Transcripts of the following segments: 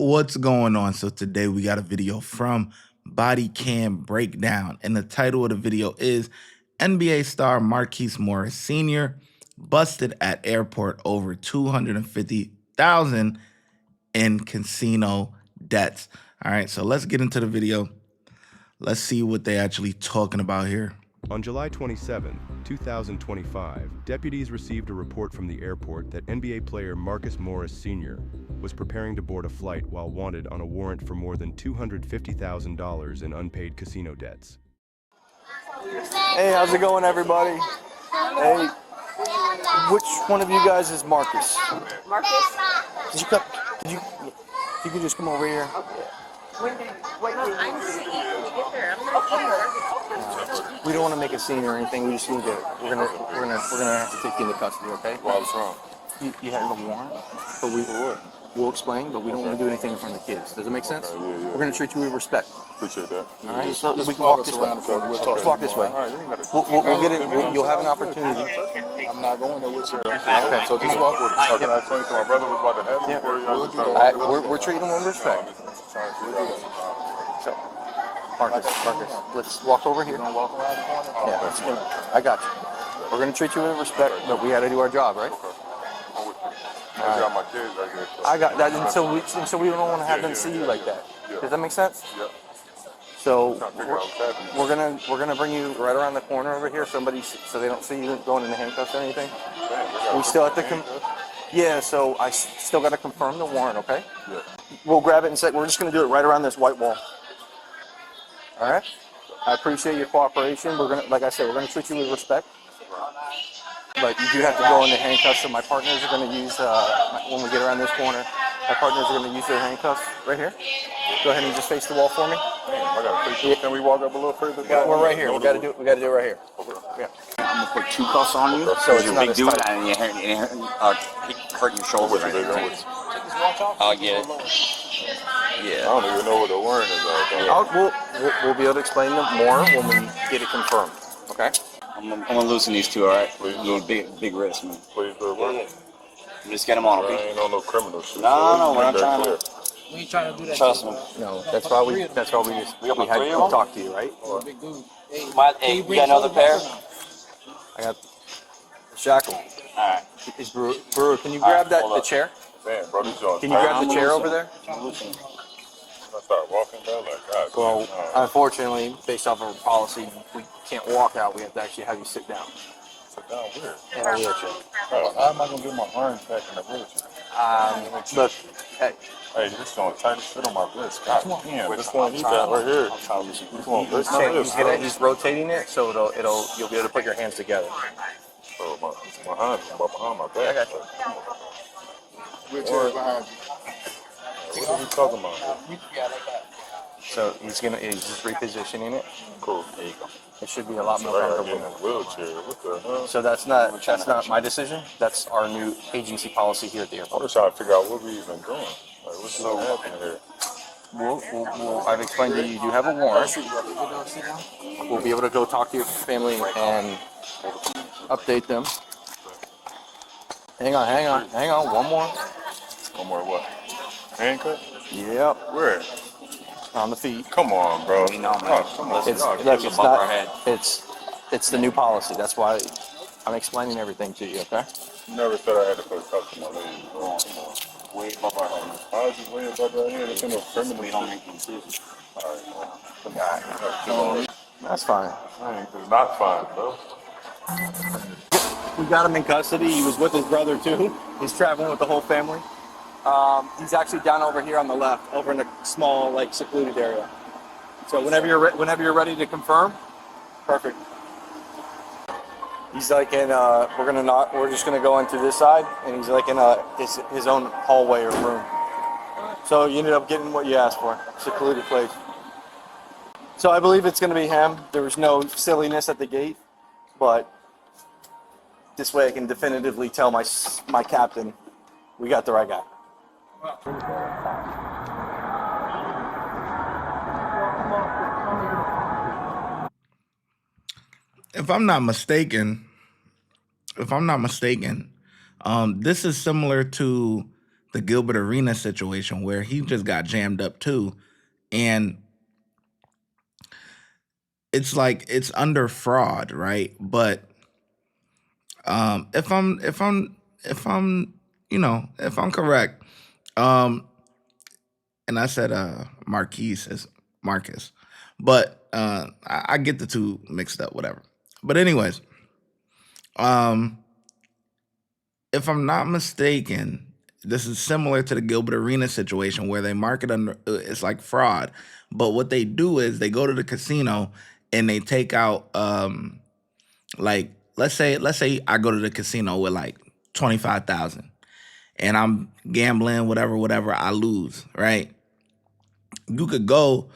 What's going on? So today we got a video from Body Cam Breakdown, and the title of the video is NBA star Marquise Morris Sr. busted at airport over $250,000 in casino debts. All right, so let's get into the video. Let's see what they actually talking about here. On July 27, 2025, deputies received a report from the airport that NBA player Marcus Morris Sr. was preparing to board a flight while wanted on a warrant for more than $250,000 in unpaid casino debts. Hey, how's it going, everybody? Hey, which one of you guys is Marcus? Marcus? You could just come over here. I'm seeing when you get there. I'm gonna We don't want to make a scene or anything. We just need to. We're gonna have to take you into custody, okay? What's wrong? You have a warrant, but we'll explain. But we don't want to do anything in front of the kids. Does it make sense? Yeah. We're gonna treat you with respect. Appreciate that. All right. So we can walk this way. Let's walk this way. We'll get it. You'll have an opportunity. I'm not going there with you. Okay. So just walk with us. Can I explain to my brother was about to have Yeah. for you? We're treating them with respect. So, Marcus, let's walk over here. Yeah, let's go. I got you. We're gonna treat you with respect, but we gotta do our job, right? I got my kids right here. I got that, and so we don't want to have them see you like that. Does that make sense? Yeah. So Trying to figure out what's happening. we're gonna bring you right around the corner over here. So they don't see you going into handcuffs or anything. We still have to yeah. So I still got to confirm the warrant, okay? Yeah. We'll grab it and say we're just gonna do it right around this white wall. All right. I appreciate your cooperation. We're gonna, like I said, we're gonna treat you with respect. But you do have to go into handcuffs. So my partners are gonna use when we get around this corner. My partners are gonna use their handcuffs right here. Go ahead and just face the wall for me. I got a picture. Can we walk up a little further? We're right here. We gotta do it right here. Yeah. I'm gonna put two cuffs on you, So it's you're a not big as dude, tight. and you're hurting your shoulder. Right now. I'll get it. I Yeah. don't even know what the warrant is. We'll be able to explain them more when we get it confirmed. Okay. I'm gonna loosen these two, all right? We're doing big risk, man. Please do it. Just get them on, I okay? ain't on no criminal shit. No, we're not trying to. We ain't trying to do that. Trust me. No, that's why we had to talk to you, right? Big dude. Hey, Hey, you got another pair? I got the shackle. All right. Is Brewer, can you grab hold the up. chair? Man, bro, these joints. Can you grab the chair over there? I start walking, bro, like, God. Well, unfortunately, based off of our policy, we can't walk out. We have to actually have you sit down sit down weird. in a wheelchair. Bro, how am I going to get my arms back in the wheelchair? Look, hey, Hey, this joint tight as shit on my wrist. God damn, this one he got right here. This one, this one. he's rotating it, so you'll be able to put your hands together. Oh, my hands are behind my back. I got you. Wheelchair behind you. What are we talking about here? So he's just repositioning it. Cool. There you go. It should be a lot more I gotta get in comfortable. a wheelchair. What the hell? So that's not my decision. That's our new agency policy here at the I'm airport. just trying to figure out what we even doing. Like, what's even happening here? I've explained to you, you do have a warrant. We'll be able to go talk to your family and update them. Hang on. One more. One more what? Handcut? Yep. Where? On the feet. Come on, bro. We know, man. Oh, come on. It's not. It's the new policy. That's why I'm explaining everything to you. Okay. You never said I had to put cuffs on my lady. Come on. Way above our head. How is this way above right here? It's in a criminal. We don't make decisions. Alright. That's fine. It's not fine, bro. We got him in custody. He was with his brother too. He's traveling with the whole family. He's actually down over here on the left, over in a small, like, secluded area. So whenever you're ready to confirm, perfect. He's like in we're just gonna go into this side, and he's like in his own hallway or room. So you ended up getting what you asked for, secluded place. So I believe it's gonna be him. There was no silliness at the gate, but this way I can definitively tell my captain we got the right guy. If I'm not mistaken, this is similar to the Gilbert Arenas situation where he just got jammed up too, and it's like it's under fraud, right? But if I'm if I'm correct, um, and I said Marquise as Marcus, but I get the two mixed up, whatever. But anyways, um, if I'm not mistaken, this is similar to the Gilbert Arenas situation where they market under it's like fraud, but what they do is they go to the casino and they take out like let's say I go to the casino with like 25,000 and I'm gambling whatever I lose, right? You could go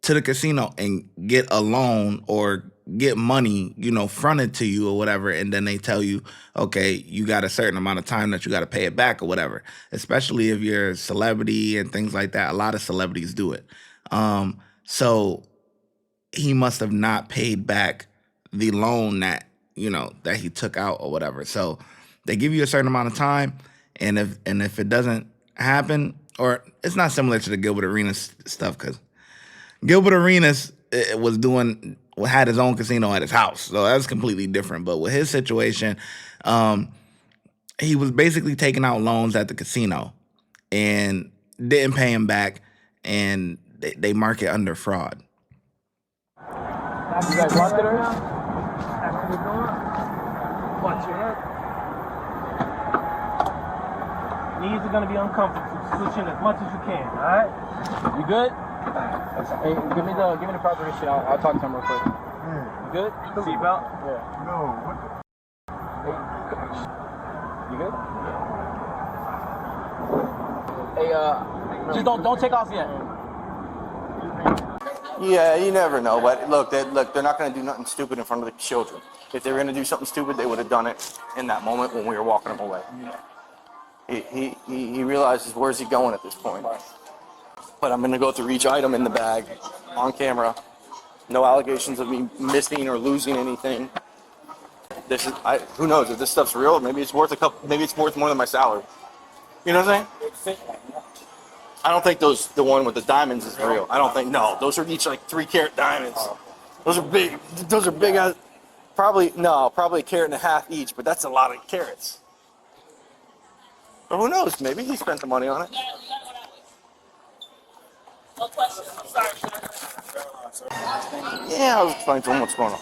to the casino and get a loan or get money, fronted to you or whatever, and then they tell you, okay, you got a certain amount of time that you got to pay it back or whatever. Especially if you're a celebrity and things like that. A lot of celebrities do it. So he must have not paid back the loan that that he took out or whatever. So they give you a certain amount of time, and if it doesn't happen, or it's not similar to the Gilbert Arenas stuff because Gilbert Arenas had his own casino at his house, so that's completely different. But with his situation, he was basically taking out loans at the casino and didn't pay him back, and they mark it under fraud. You guys locked it or not? Watch your head. Knees are gonna be uncomfortable. Switch in as much as you can. All right? You good? Hey, give me the proper shit. I'll talk to him real quick. You good? Seatbelt? Yeah. No. Hey, you good? Hey, just don't take off yet. Yeah, you never know. But look, they're not going to do nothing stupid in front of the children. If they were going to do something stupid, they would have done it in that moment when we were walking them away. He realizes where's he going at this point. But I'm going to go through each item in the bag on camera. No allegations of me missing or losing anything. Who knows if this stuff's real? Maybe it's worth maybe it's worth more than my salary. You know what I'm saying? I don't think the one with the diamonds is real. I don't think, no. Those are each like 3-carat diamonds. Those are big. Those are big. Probably a carat and a half each, but that's a lot of carats. But who knows? Maybe he spent the money on it. No question. I'm sorry. Yeah, I'll explain to him what's going on.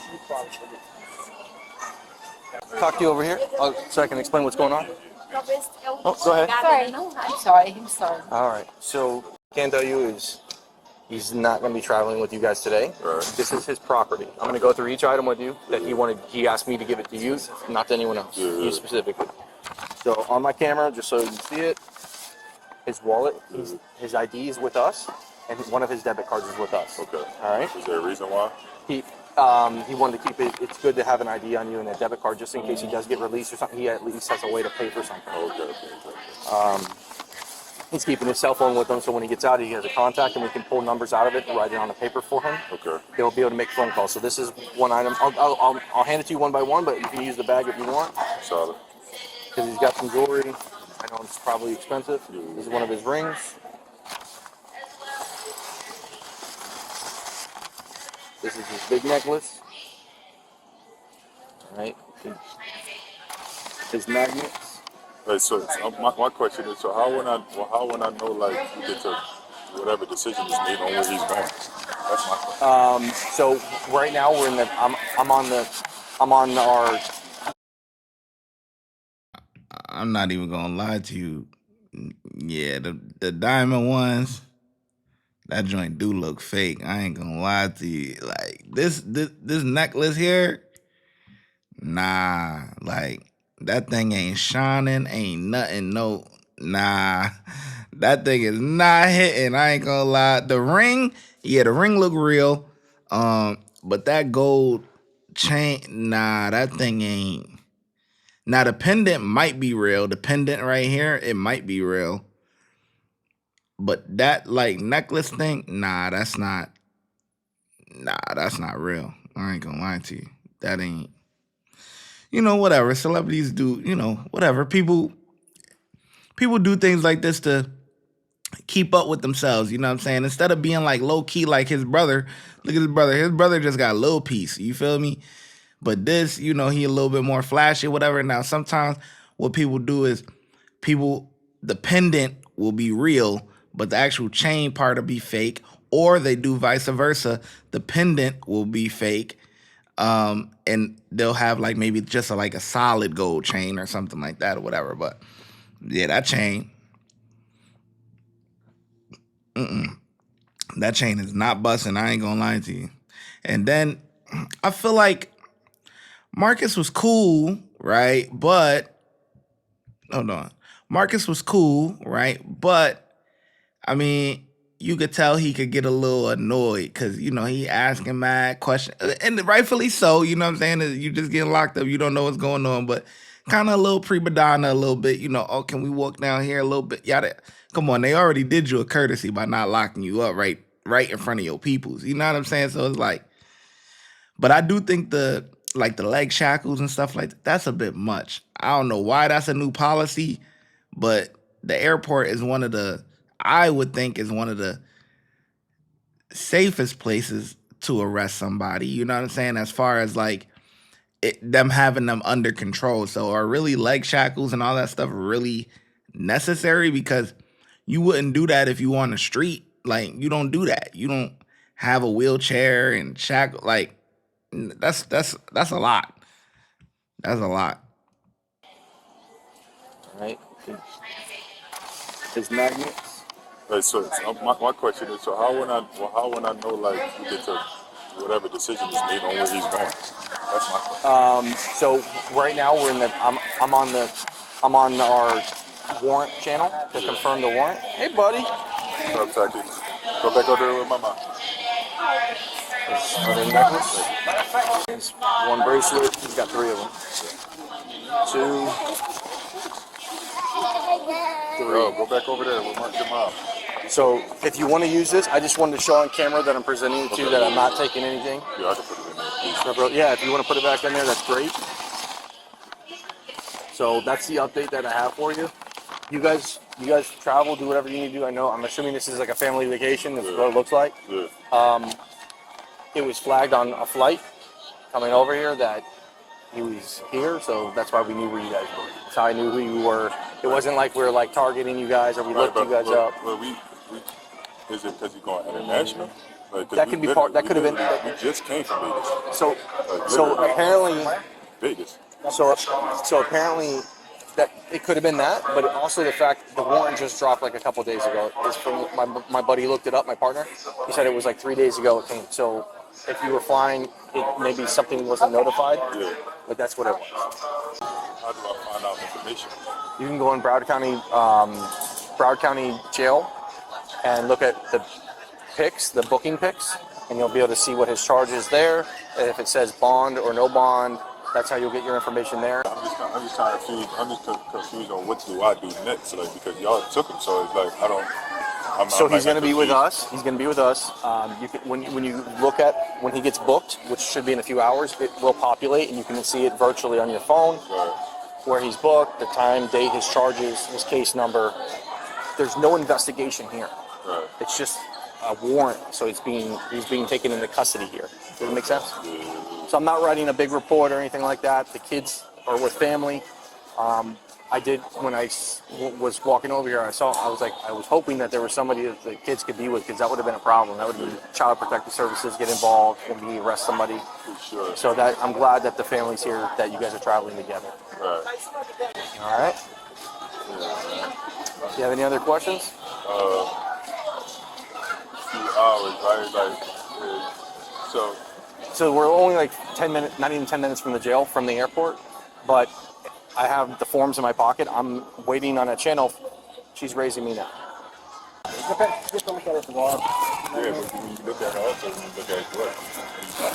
Talk to you over here so I can explain what's going on. Oh, go ahead. Sorry. No, I'm sorry. I'm sorry. All right. So, what I can tell you is he's not going to be traveling with you guys today. Right. This is his property. I'm going to go through each item with you that he asked me to give it to you, not to anyone else. You specifically. So, on my camera, just so you can see it, his wallet, his ID is with us, and one of his debit cards is with us. Okay. All right. Is there a reason why? He wanted to keep it. It's good to have an ID on you and a debit card just in case he does get released or something. He at least has a way to pay for something. Okay. He's keeping his cell phone with him, so when he gets out, he has a contact, and we can pull numbers out of it and write it on the paper for him. Okay. He'll be able to make phone calls. So this is one item. I'll hand it to you one by one, but you can use the bag if you want. Solid. Because he's got some jewelry. I know it's probably expensive. This is one of his rings. This is his big necklace. All right. His magnets. Hey, so my question is, so how when I know like you get to whatever decision is made on where he's going? That's my question. So right now we're in the. I'm on our. I'm not even gonna lie to you. Yeah, the diamond ones, that joint do look fake. I ain't gonna lie to you. Like this necklace here, nah. Like that thing ain't shining, ain't nothing. No, nah. That thing is not hitting. I ain't gonna lie. The ring, yeah, the ring look real. But that gold chain, nah, that thing ain't. Now the pendant might be real. The pendant right here, it might be real. But that like necklace thing, nah, that's not real. I ain't gonna lie to you. That ain't, whatever. Celebrities do, whatever. People people do things like this to keep up with themselves, you know what I'm saying? Instead of being like low key like his brother, look at his brother. His brother just got a little piece, you feel me? But this, you know, he a little bit more flashy, whatever. Now, sometimes what people do is the pendant will be real, but the actual chain part will be fake, or they do vice versa. The pendant will be fake, and they'll have like maybe just like a solid gold chain or something like that or whatever. But yeah, that chain, that chain is not busting. I ain't gonna lie to you. And then I feel like Marcus was cool, right? But hold on. Marcus was cool, right? But I mean, you could tell he could get a little annoyed because, you know, he asking mad questions. And rightfully so, you know what I'm saying? You just getting locked up. You don't know what's going on. But kind of a little prima donna a little bit, you know, oh, can we walk down here a little bit? Yada. Come on, they already did you a courtesy by not locking you up right in front of your peoples. You know what I'm saying? So it's like, but I do think the leg shackles and stuff like that, that's a bit much. I don't know why that's a new policy, but the airport is I would think is one of the safest places to arrest somebody. You know what I'm saying? As far as like them having them under control. So are really leg shackles and all that stuff really necessary? Because you wouldn't do that if you were on the street. Like, you don't do that. You don't have a wheelchair and shackle. Like, that's a lot. That's a lot. All right. His magnets. Right, so my question is, so how when I know like you get to whatever decision is made on where he's going? That's my question. So right now we're in the. I'm on our warrant channel to confirm the warrant. Hey, buddy. What's up, Taki? Go back over there with my mom. His other necklace. His one bracelet. He's got 3 of them. 2. 3. Bro, go back over there with your mom. So if you want to use this, I just wanted to show on camera that I'm presenting it to you, that I'm not taking anything. Yeah, I can put it in there, please. Yeah, if you want to put it back in there, that's great. So that's the update that I have for you. You guys travel, do whatever you need to do. I'm assuming this is like a family vacation. This is what it looks like. Yeah. It was flagged on a flight coming over here that he was here, so that's why we knew where you guys were. That's how I knew who you were. It wasn't like we were like targeting you guys or we looked you guys up. Well, is it because you're going international? Like, That could be part. That could have been. We just came from Vegas. So apparently. Vegas. So apparently that it could have been that, but also the fact the warrant just dropped like a couple days ago. It's from my buddy looked it up, my partner. He said it was like 3 days ago it came. So if you were flying, maybe something wasn't notified. Yeah. But that's what it was. How do I find out information? You can go in Broward County Jail and look at the pics, the booking pics, and you'll be able to see what his charge is there. And if it says bond or no bond, that's how you'll get your information there. I'm just confused on what do I do next, like, because y'all took him, so it's like He's going to be with us. He's going to be with us. You can, when you look at when he gets booked, which should be in a few hours, it will populate, and you can see it virtually on your phone. Right. Where he's booked, the time, date, his charges, his case number. There's no investigation here. Right. It's just a warrant, so he's being taken into custody here. Does it make sense? Yeah. So I'm not writing a big report or anything like that. The kids are with family. I did when I was walking over here. I was hoping that there was somebody that the kids could be with, because that would have been a problem. That would have been Child Protective Services get involved when we arrest somebody. For sure. So that I'm glad that the family's here, that you guys are traveling together. Right. All right. Yeah, man. Do you have any other questions? Few hours, right? So we're only like 10 minutes, not even 10 minutes from the jail, from the airport, but I have the forms in my pocket. I'm waiting on a channel. She's raising me now. Yeah, but when you look at it also, when you look at what? On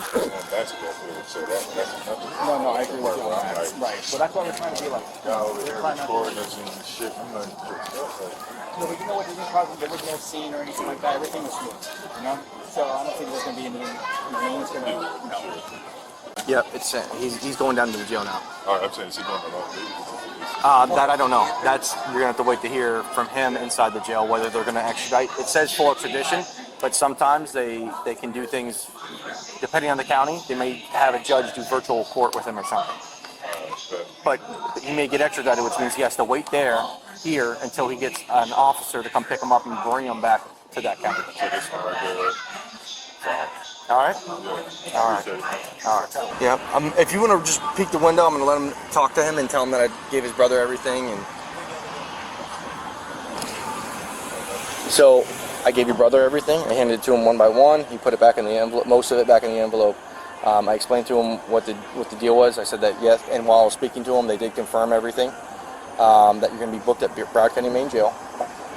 basketball players, so that's another. No, I agree with you. Right. So that's why we're trying to be like. Y'all over here recording us and shit. I'm like, No, but you know what? There was no scene or anything like that. Everything was smooth, you know? So I don't think there's going to be any names going to, no. Yep, he's going down to the jail now. all right, I'm saying, is he going to Las Vegas? That I don't know. You're gonna have to wait to hear from him inside the jail whether they're gonna extradite. It says full extradition, but sometimes they can do things depending on the county. They may have a judge do virtual court with him or something. But he may get extradited, which means he has to wait here until he gets an officer to come pick him up and bring him back to that county. All right? All right. All right. Yeah. If you want to just peek the window, I'm going to let him talk to him and tell him that I gave his brother everything. And so I gave your brother everything. I handed it to him one by one. He put it back in the envelope, most of it back in the envelope. I explained to him what the deal was. I said that yes, and while I was speaking to him, they did confirm everything. That you're going to be booked at Broward County Main Jail.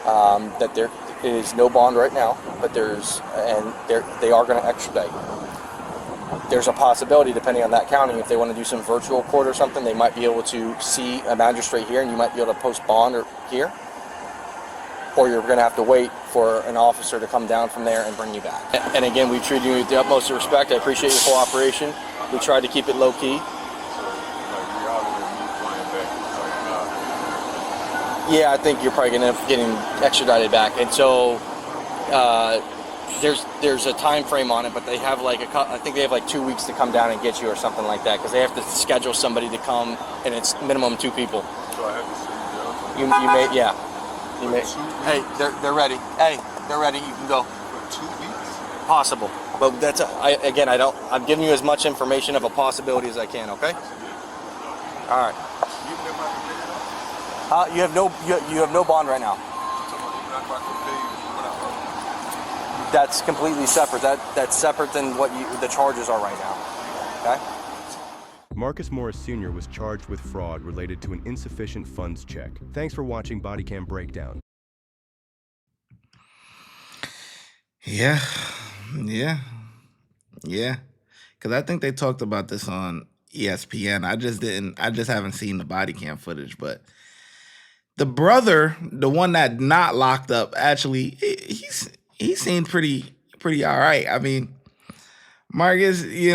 That there is no bond right now, but they are going to extradite. There's a possibility, depending on that county, if they want to do some virtual court or something, they might be able to see a magistrate here, and you might be able to post bond here. Or you're going to have to wait for an officer to come down from there and bring you back. And again, we treat you with the utmost respect. I appreciate your cooperation. We tried to keep it low key. Yeah, I think you're probably going to end up getting extradited back. And so there's a time frame on it, but they have I think they have 2 weeks to come down and get you or something like that, because they have to schedule somebody to come, and it's minimum 2 people. So I have to see you may, yeah. You may. Hey, they're ready. Hey, they're ready. You can go. for 2 weeks. Possible, but I'm giving you as much information of a possibility as I can. Okay. All right. You have no bond right now. That's completely separate. That's separate than what the charges are right now. Okay. Marcus Morris Sr. was charged with fraud related to an insufficient funds check. Thanks for watching Body Cam Breakdown. Yeah. Because I think they talked about this on ESPN. I just haven't seen the body cam footage, but the brother, the one that not locked up, actually, he seemed pretty all right. I mean, Marcus, he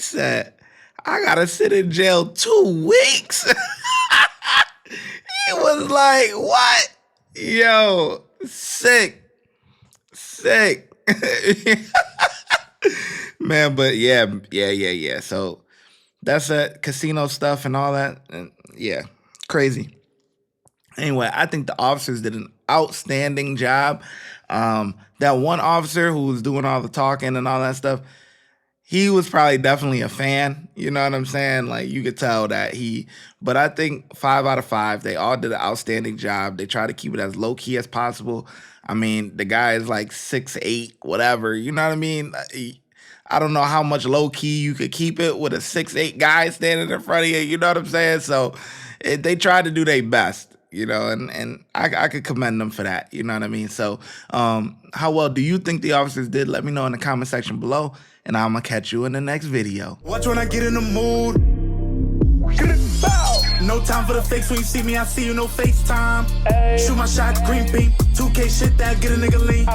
said, I gotta sit in jail 2 weeks. He was like, what? Yo, sick. Man, but yeah. So that's that casino stuff and all that. And yeah, crazy. Anyway, I think the officers did an outstanding job. That one officer who was doing all the talking and all that stuff, he was probably definitely a fan. You know what I'm saying? Like, you could tell that but I think 5 out of 5, they all did an outstanding job. They try to keep it as low key as possible. I mean, the guy is like 6'8", whatever. You know what I mean? I don't know how much low key you could keep it with a 6'8" guy standing in front of you. You know what I'm saying? So they tried to do their best. And I could commend them for that. You know what I mean? So how well do you think the officers did? Let me know in the comment section below, and I'm going to catch you in the next video. Watch when I get in the mood. No time for the fakes. When you see me, I see you, no FaceTime. Shoot my shot, green beam. 2K shit that get a nigga lean.